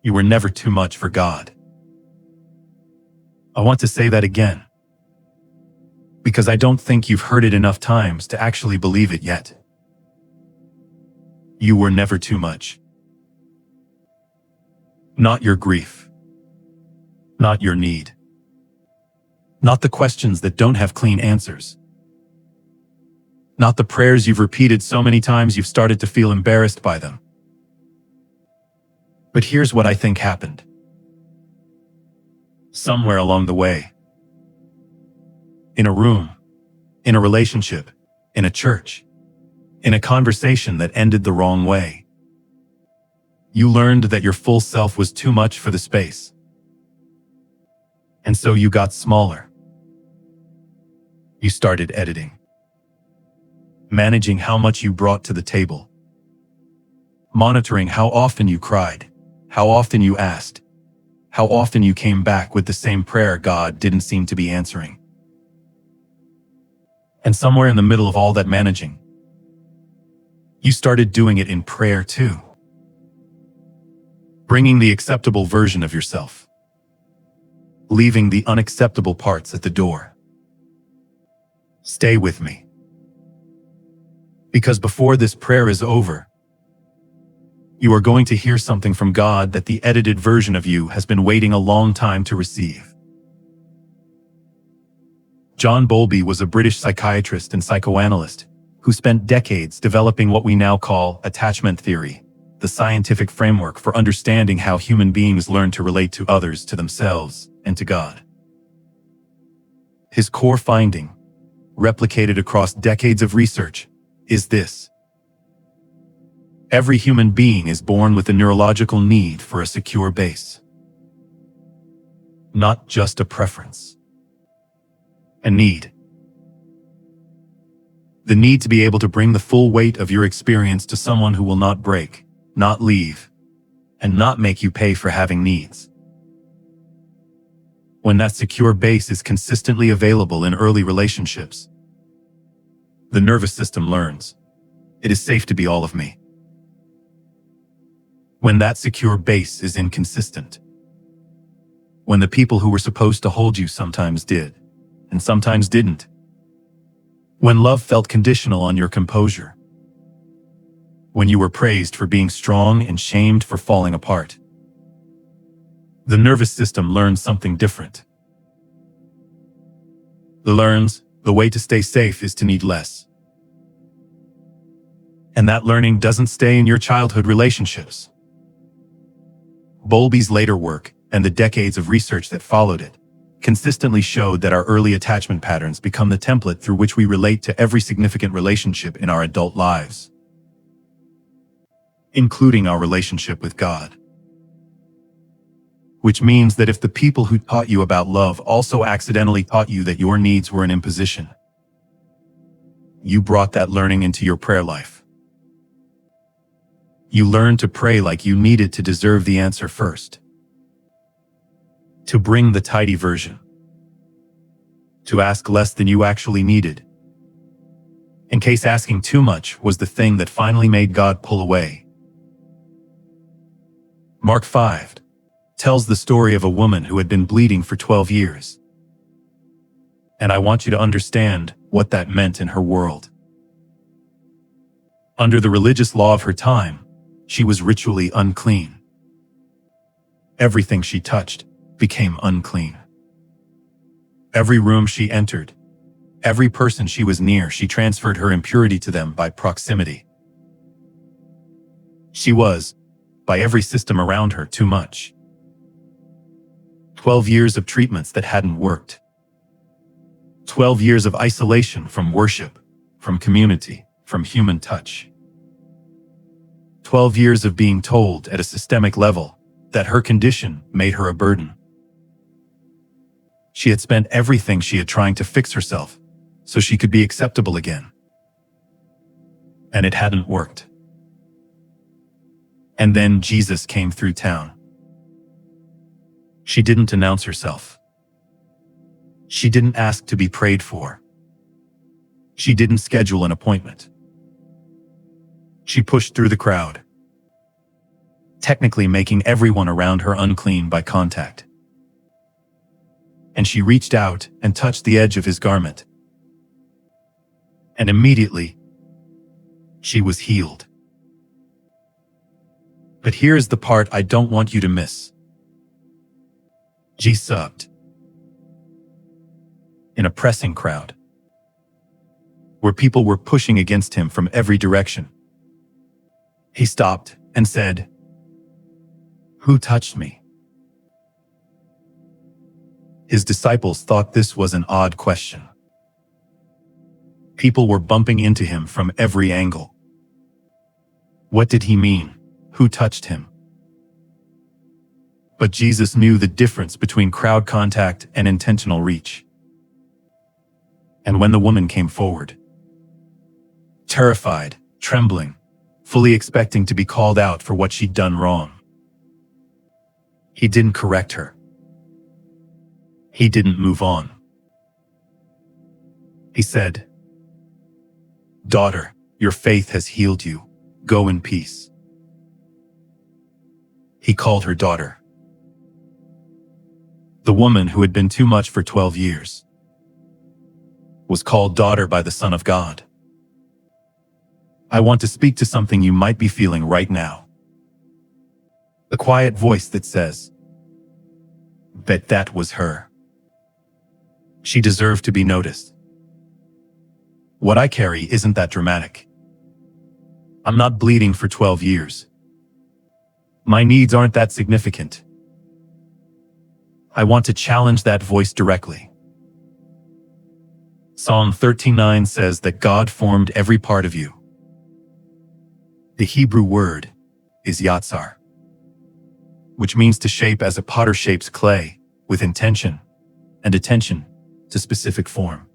You were never too much for God. I want to say that again, because I don't think you've heard it enough times to actually believe it yet. You were never too much. Not your grief. Not your need. Not the questions that don't have clean answers. Not the prayers you've repeated so many times you've started to feel embarrassed by them. But here's what I think happened. Somewhere along the way, in a room, in a relationship, in a church, in a conversation that ended the wrong way, you learned that your full self was too much for the space. And so you got smaller. You started editing, managing how much you brought to the table, monitoring how often you cried, how often you asked, how often you came back with the same prayer God didn't seem to be answering. And somewhere in the middle of all that managing, you started doing it in prayer too. Bringing the acceptable version of yourself, leaving the unacceptable parts at the door. Stay with me. Because before this prayer is over, you are going to hear something from God that the edited version of you has been waiting a long time to receive. John Bowlby was a British psychiatrist and psychoanalyst who spent decades developing what we now call attachment theory, the scientific framework for understanding how human beings learn to relate to others, to themselves, and to God. His core finding, replicated across decades of research, is this: every human being is born with a neurological need for a secure base. Not just a preference. A need. The need to be able to bring the full weight of your experience to someone who will not break, not leave, and not make you pay for having needs. When that secure base is consistently available in early relationships, the nervous system learns, it is safe to be all of me. When that secure base is inconsistent, when the people who were supposed to hold you sometimes did, and sometimes didn't, when love felt conditional on your composure, when you were praised for being strong and shamed for falling apart, the nervous system learns something different. It learns the way to stay safe is to need less. And that learning doesn't stay in your childhood relationships. Bowlby's later work, and the decades of research that followed it, consistently showed that our early attachment patterns become the template through which we relate to every significant relationship in our adult lives, including our relationship with God. Which means that if the people who taught you about love also accidentally taught you that your needs were an imposition, you brought that learning into your prayer life. You learned to pray like you needed to deserve the answer first. To bring the tidy version. To ask less than you actually needed, in case asking too much was the thing that finally made God pull away. Mark 5 tells the story of a woman who had been bleeding for 12 years. And I want you to understand what that meant in her world. Under the religious law of her time, she was ritually unclean. Everything she touched became unclean. Every room she entered, every person she was near, she transferred her impurity to them by proximity. She was, by every system around her, too much. 12 years of treatments that hadn't worked. 12 years of isolation from worship, from community, from human touch. 12 years of being told at a systemic level that her condition made her a burden. She had spent everything she had trying to fix herself so she could be acceptable again. And it hadn't worked. And then Jesus came through town. She didn't announce herself. She didn't ask to be prayed for. She didn't schedule an appointment. She pushed through the crowd. technically making everyone around her unclean by contact. And she reached out and touched the edge of his garment. And immediately, she was healed. But here's the part I don't want you to miss. She stopped. In a pressing crowd, where people were pushing against him from every direction, he stopped and said, "Who touched me?" His disciples thought this was an odd question. People were bumping into him from every angle. What did he mean? Who touched him? But Jesus knew the difference between crowd contact and intentional reach. And when the woman came forward, terrified, trembling, fully expecting to be called out for what she'd done wrong, he didn't correct her. He didn't move on. He said, "Daughter, your faith has healed you. Go in peace." He called her daughter. The woman who had been too much for 12 years was called daughter by the Son of God. I want to speak to something you might be feeling right now. The quiet voice that says, "Bet that was her. She deserved to be noticed. What I carry isn't that dramatic. I'm not bleeding for 12 years. My needs aren't that significant." I want to challenge that voice directly. Psalm 39 says that God formed every part of you. The Hebrew word is yatsar, which means to shape as a potter shapes clay, with intention and attention to specific form.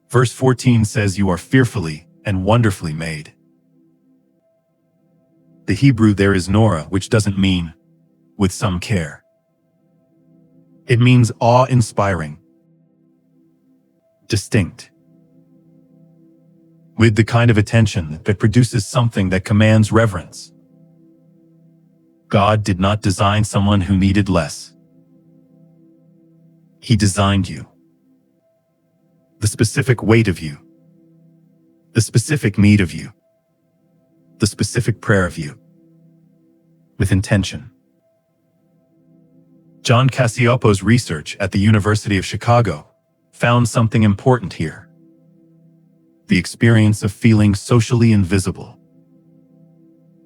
Verse 14 says you are fearfully and wonderfully made. The Hebrew there is nora, which doesn't mean with some care. It means awe-inspiring, distinct, with the kind of attention that produces something that commands reverence. God did not design someone who needed less. He designed you. The specific weight of you. The specific need of you. The specific prayer of you. With intention. John Cassiopo's research at the University of Chicago found something important here. The experience of feeling socially invisible.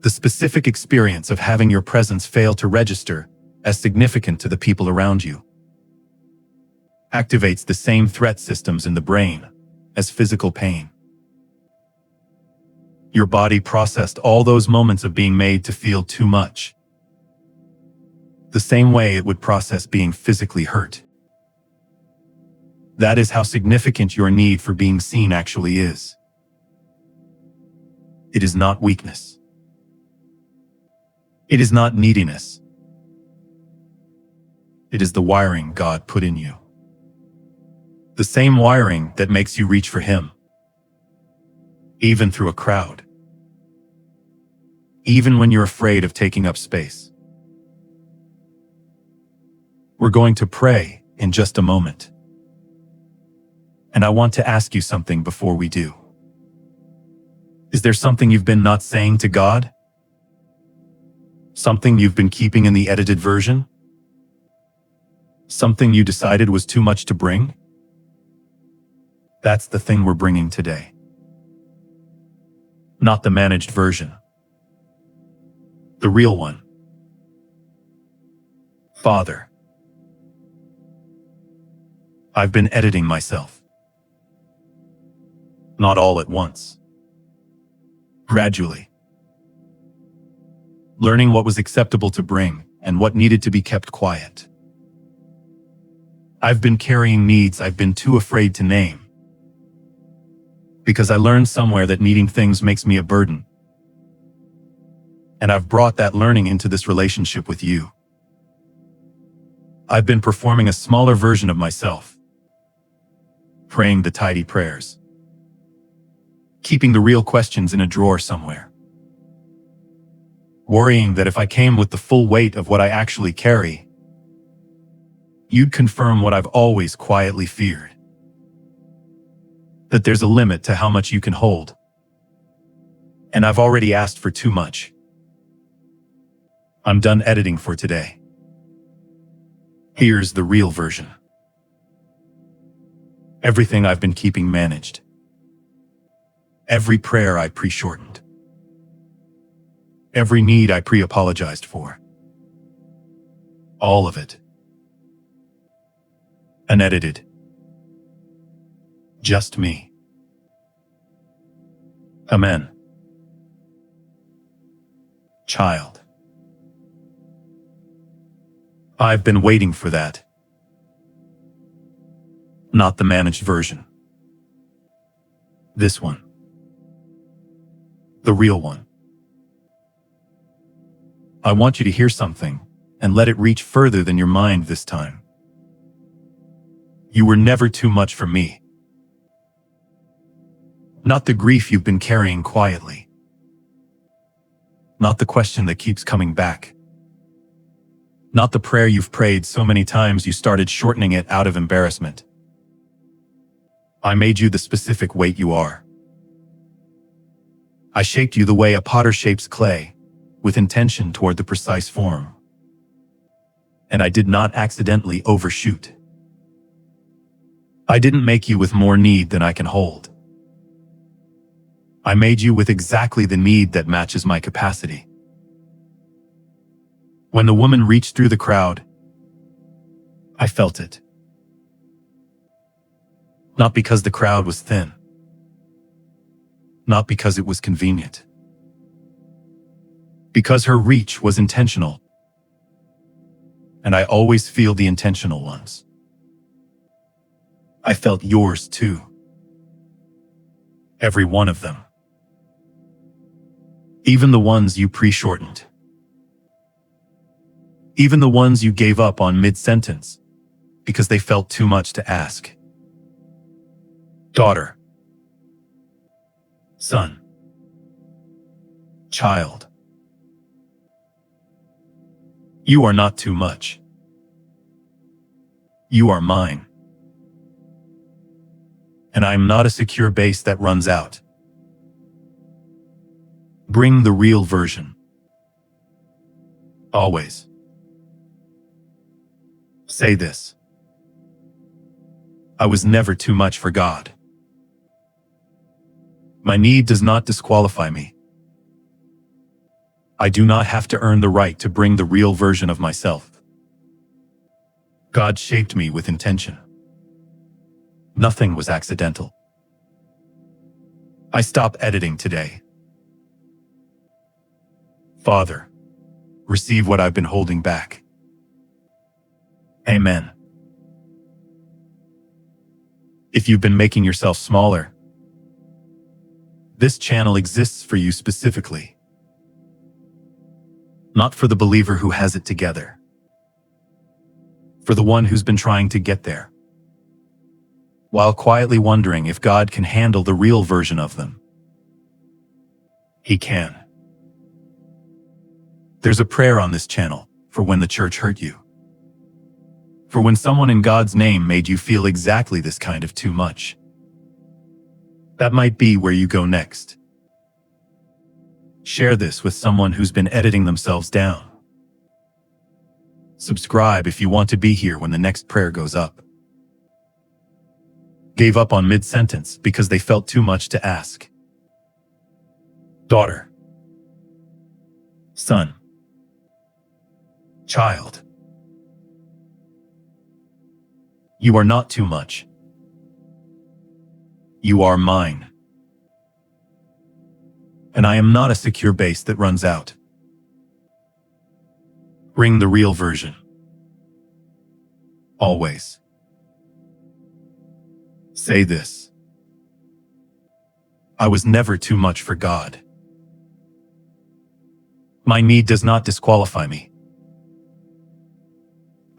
The specific experience of having your presence fail to register as significant to the people around you. Activates the same threat systems in the brain as physical pain. Your body processed all those moments of being made to feel too much, the same way it would process being physically hurt. That is how significant your need for being seen actually is. It is not weakness. It is not neediness. It is the wiring God put in you. The same wiring that makes you reach for Him, even through a crowd, even when you're afraid of taking up space. We're going to pray in just a moment. And I want to ask you something before we do. Is there something you've been not saying to God? Something you've been keeping in the edited version? Something you decided was too much to bring? That's the thing we're bringing today. Not the managed version. The real one. Father, I've been editing myself. Not all at once. Gradually. Learning what was acceptable to bring and what needed to be kept quiet. I've been carrying needs I've been too afraid to name. Because I learned somewhere that needing things makes me a burden. And I've brought that learning into this relationship with you. I've been performing a smaller version of myself. Praying the tidy prayers. Keeping the real questions in a drawer somewhere. worrying that if I came with the full weight of what I actually carry, you'd confirm what I've always quietly feared. That there's a limit to how much you can hold. And I've already asked for too much. I'm done editing for today. Here's the real version. Everything I've been keeping managed. Every prayer I pre-shortened. Every need I pre-apologized for. All of it. Unedited. Just me. Amen. Child. I've been waiting for that. Not the managed version. This one. The real one. I want you to hear something and let it reach further than your mind this time. You were never too much for me. Not the grief you've been carrying quietly. Not the question that keeps coming back. Not the prayer you've prayed so many times you started shortening it out of embarrassment. I made you the specific weight you are. I shaped you the way a potter shapes clay, with intention toward the precise form. And I did not accidentally overshoot. I didn't make you with more need than I can hold. I made you with exactly the need that matches my capacity. When the woman reached through the crowd, I felt it. Not because the crowd was thin. Not because it was convenient. Because her reach was intentional. And I always feel the intentional ones. I felt yours too. Every one of them. Even the ones you pre-shortened. Even the ones you gave up on mid-sentence because they felt too much to ask. Daughter. Son. Child. You are not too much. You are mine. And I am not a secure base that runs out. Bring the real version. Always. Say this. I was never too much for God. My need does not disqualify me. I do not have to earn the right to bring the real version of myself. God shaped me with intention. Nothing was accidental. I stop editing today. Father, receive what I've been holding back. Amen. If you've been making yourself smaller, this channel exists for you specifically. Not for the believer who has it together. For the one who's been trying to get there, while quietly wondering if God can handle the real version of them. He can. There's a prayer on this channel for when the church hurt you. For when someone in God's name made you feel exactly this kind of too much. That might be where you go next. Share this with someone who's been editing themselves down. Subscribe if you want to be here when the next prayer goes up. Gave up on mid-sentence because they felt too much to ask. Daughter. Son. Child. You are not too much. You are mine. And I am not a secure base that runs out. Bring the real version. Always. Say this. I was never too much for God. My need does not disqualify me.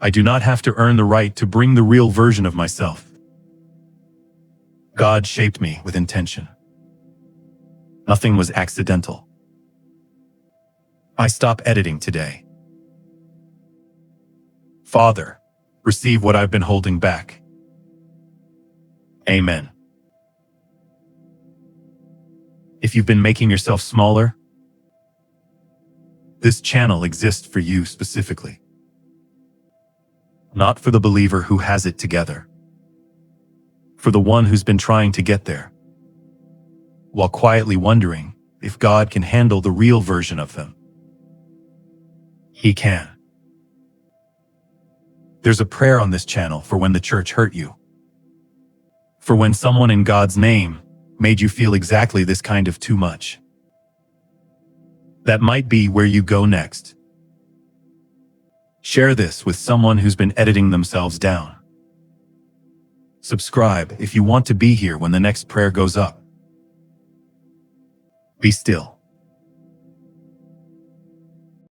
I do not have to earn the right to bring the real version of myself. God shaped me with intention. Nothing was accidental. I stop editing today. Father, receive what I've been holding back. Amen. If you've been making yourself smaller, this channel exists for you specifically. Not for the believer who has it together. For the one who's been trying to get there, while quietly wondering if God can handle the real version of them. He can. There's a prayer on this channel for when the church hurt you. For when someone in God's name made you feel exactly this kind of too much. That might be where you go next. Share this with someone who's been editing themselves down. Subscribe if you want to be here when the next prayer goes up. Be still.